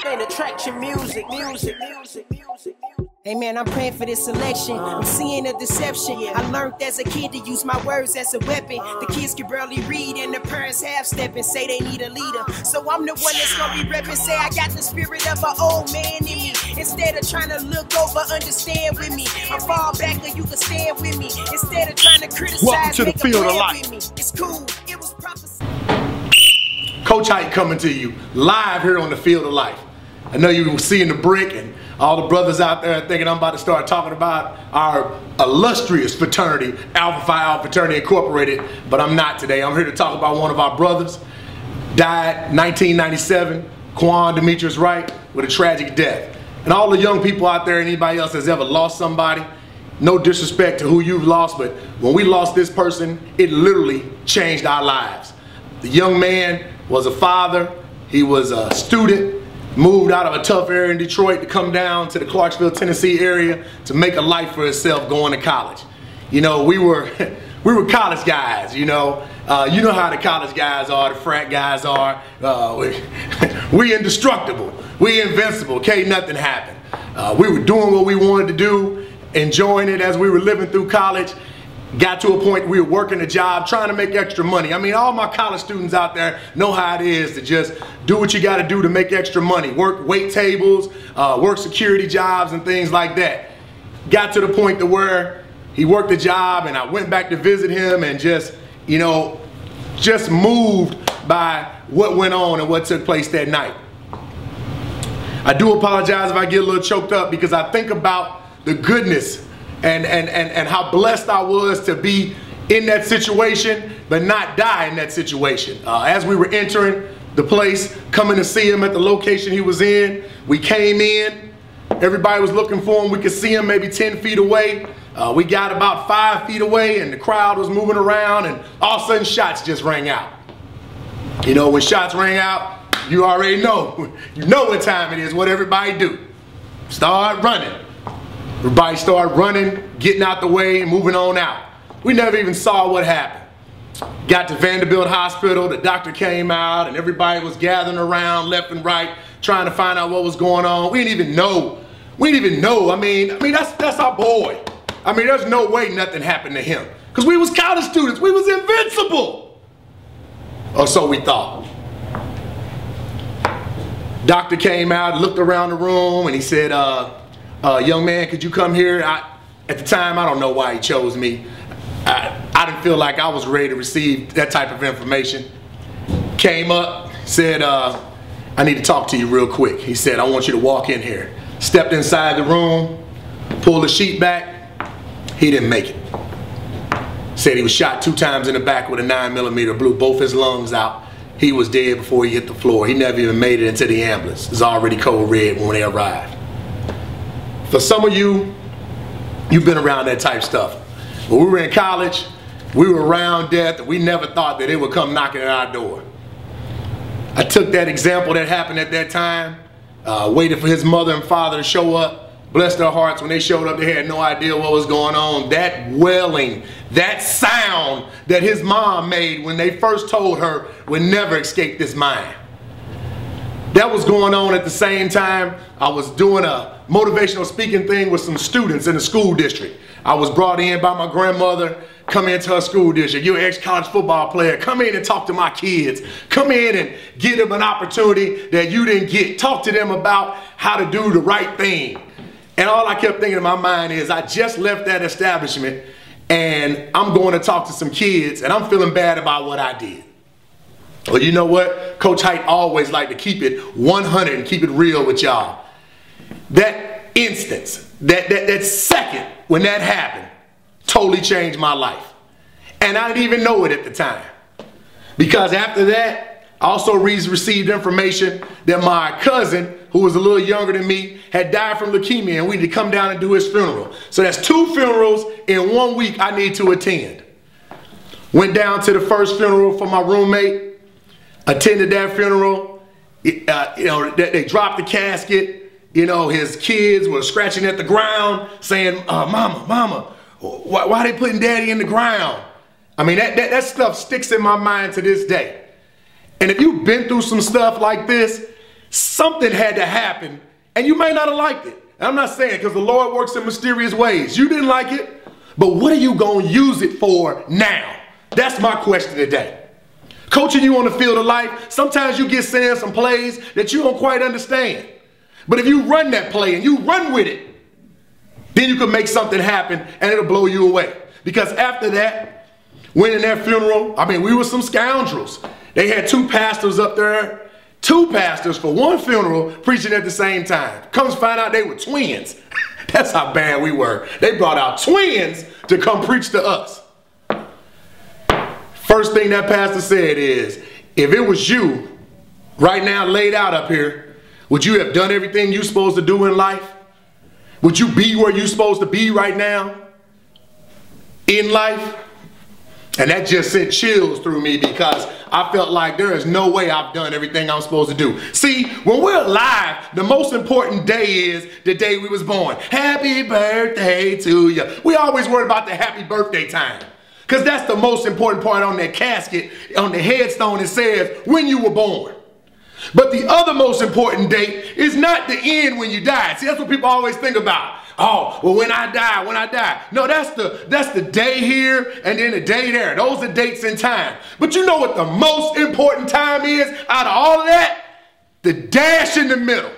Ain't attraction music. Hey man, I'm praying for this selection. I'm seeing a deception. I learned as a kid to use my words as a weapon. The kids can barely read and the parents half-step and say they need a leader. So I'm the one that's gonna be repping, say I got the spirit of an old man in me. Instead of trying to look over, understand with me. I fall back or you can stand with me. Instead of trying to criticize, welcome to the field of life. It's cool, it was prophecy. Coach Hite coming to you live here on the field of life. I know you were seeing the brick and all the brothers out there thinking I'm about to start talking about our illustrious fraternity, Alpha Phi Alpha Fraternity Incorporated, but I'm not today. I'm here to talk about one of our brothers. Died 1997, Quan Demetrius Wright, with a tragic death. And all the young people out there, anybody else that's ever lost somebody, no disrespect to who you've lost, but when we lost this person, it literally changed our lives. The young man was a father, he was a student, moved out of a tough area in Detroit to come down to the Clarksville, Tennessee area to make a life for himself going to college. You know, we were college guys, you know how the college guys are, the frat guys are. We indestructible, we invincible, can't nothing happen. We were doing what we wanted to do, enjoying it as we were living through college. Got to a point we were working a job, trying to make extra money. I mean, all my college students out there know how it is to just do what you got to do to make extra money. Work wait tables, work security jobs and things like that. Got to the point to where he worked a job and I went back to visit him and just, you know, just moved by what went on and what took place that night. I do apologize if I get a little choked up because I think about the goodness and how blessed I was to be in that situation, but not die in that situation. As we were entering the place, coming to see him at the location he was in, we came in, everybody was looking for him, we could see him maybe 10 feet away. We got about 5 feet away and the crowd was moving around and all of a sudden shots just rang out. You know, when shots rang out, you already know. You know what time it is, what everybody do. Start running. Everybody started running, getting out the way, and moving on out. We never even saw what happened. Got to Vanderbilt Hospital, the doctor came out, and everybody was gathering around left and right, trying to find out what was going on. We didn't even know. We didn't even know. I mean, that's our boy. I mean, there's no way nothing happened to him. Because we was college students. We was invincible. Or so we thought. Doctor came out, looked around the room, and he said, young man, could you come here? At the time, I don't know why he chose me. I didn't feel like I was ready to receive that type of information. Came up, said, I need to talk to you real quick. He said, I want you to walk in here. Stepped inside the room, pulled the sheet back. He didn't make it. Said he was shot 2 times in the back with a 9mm, blew both his lungs out. He was dead before he hit the floor. He never even made it into the ambulance. It was already cold red when they arrived. For some of you, you've been around that type stuff. When we were in college, we were around death and we never thought that it would come knocking at our door. I took that example that happened at that time, waited for his mother and father to show up. Bless their hearts, when they showed up, they had no idea what was going on. That wailing, that sound that his mom made when they first told her would never escape this mind. That was going on at the same time. I was doing a motivational speaking thing with some students in the school district. I was brought in by my grandmother, come into her school district. You're an ex-college football player. Come in and talk to my kids. Come in and give them an opportunity that you didn't get. Talk to them about how to do the right thing. And all I kept thinking in my mind is, I just left that establishment and I'm going to talk to some kids and I'm feeling bad about what I did. Well, you know what? Coach Hite always liked to keep it 100 and keep it real with y'all. That instance, that second when that happened, totally changed my life. And I didn't even know it at the time. Because after that, I also received information that my cousin, who was a little younger than me, had died from leukemia and we need to come down and do his funeral. So that's 2 funerals in 1 week I need to attend. Went down to the first funeral for my roommate, attended that funeral. You know, they dropped the casket. You know, his kids were scratching at the ground saying, mama, why they putting daddy in the ground? I mean, that stuff sticks in my mind to this day. And if you've been through some stuff like this, something had to happen, and you may not have liked it. And I'm not saying because the Lord works in mysterious ways. You didn't like it, but what are you going to use it for now? That's my question today. Coaching you on the field of life, sometimes you get sent in some plays that you don't quite understand. But if you run that play and you run with it, then you can make something happen and it'll blow you away. Because after that, winning their funeral, I mean, we were some scoundrels. They had 2 pastors up there, 2 pastors for 1 funeral preaching at the same time. Comes find out they were twins. That's how bad we were. They brought out twins to come preach to us. First thing that pastor said is, if it was you right now laid out up here, would you have done everything you're supposed to do in life? Would you be where you're supposed to be right now in life? And that just sent chills through me because I felt like there is no way I've done everything I'm supposed to do. See, when we're alive, the most important day is the day we was born. Happy birthday to you. We always worry about the happy birthday time. Because that's the most important part on that casket, on the headstone. It says when you were born. But the other most important date is not the end when you die. See, that's what people always think about. Oh, well, when I die. No, that's the day here and then the day there. Those are dates and time. But you know what the most important time is out of all of that? The dash in the middle.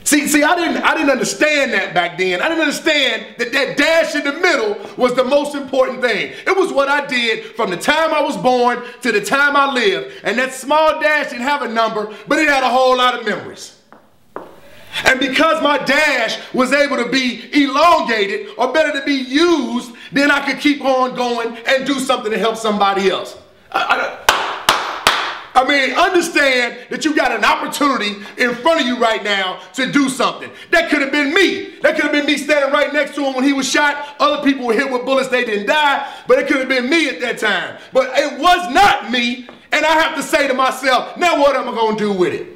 See, I didn't understand that back then. I didn't understand that that dash in the middle was the most important thing. It was what I did from the time I was born to the time I lived. And that small dash didn't have a number, but it had a whole lot of memories. And because my dash was able to be elongated, or better to be used, then I could keep on going and do something to help somebody else. I mean, understand that you got an opportunity in front of you right now to do something. That could have been me. That could have been me standing right next to him when he was shot. Other people were hit with bullets, they didn't die, but it could have been me at that time. But it was not me, and I have to say to myself, now what am I going to do with it?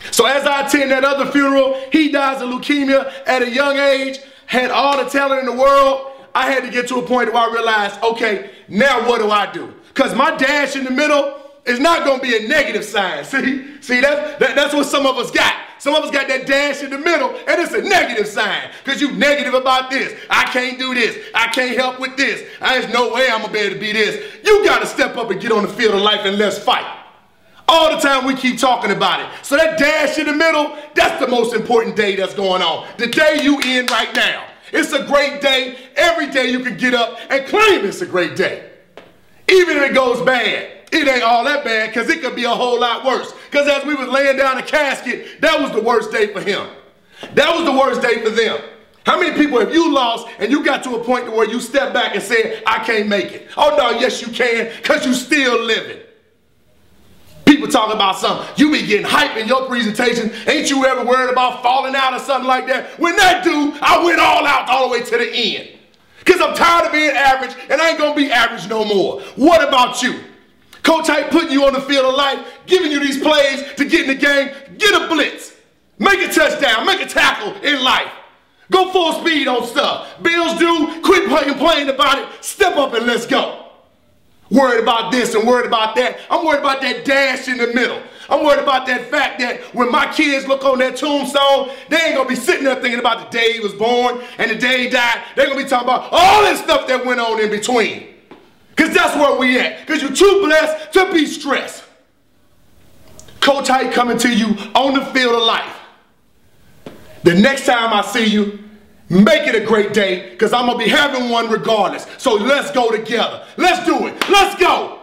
So as I attend that other funeral, he dies of leukemia at a young age, had all the talent in the world. I had to get to a point where I realized, okay, now what do I do? Because my dash in the middle is not going to be a negative sign. See, that's what some of us got. Some of us got that dash in the middle, and it's a negative sign because you negative about this. I can't do this. I can't help with this. There's no way I'm going to be able to be this. You got to step up and get on the field of life and let's fight. All the time we keep talking about it. So that dash in the middle, that's the most important day that's going on. The day you in right now. It's a great day. Every day you can get up and claim it's a great day. Even if it goes bad, it ain't all that bad because it could be a whole lot worse. Because as we was laying down a casket, that was the worst day for him. That was the worst day for them. How many people have you lost and you got to a point where you step back and said, I can't make it? Oh no, yes you can, because you still living. People talk about something. You be getting hype in your presentation. Ain't you ever worried about falling out or something like that? When that dude, I went all out all the way to the end. Because I'm tired of being average and I ain't going to be average no more. What about you? Coach Hite putting you on the field of life, giving you these plays to get in the game. Get a blitz. Make a touchdown. Make a tackle in life. Go full speed on stuff. Bills do. Quit complaining about it. Step up and let's go. Worried about this and worried about that. I'm worried about that dash in the middle. I'm worried about that fact that when my kids look on that tombstone, they ain't going to be sitting there thinking about the day he was born and the day he died. They're going to be talking about all that stuff that went on in between. Because that's where we at. Because you're too blessed to be stressed. Coach Hite coming to you on the field of life. The next time I see you, make it a great day because I'm going to be having one regardless. So let's go together. Let's do it. Let's go.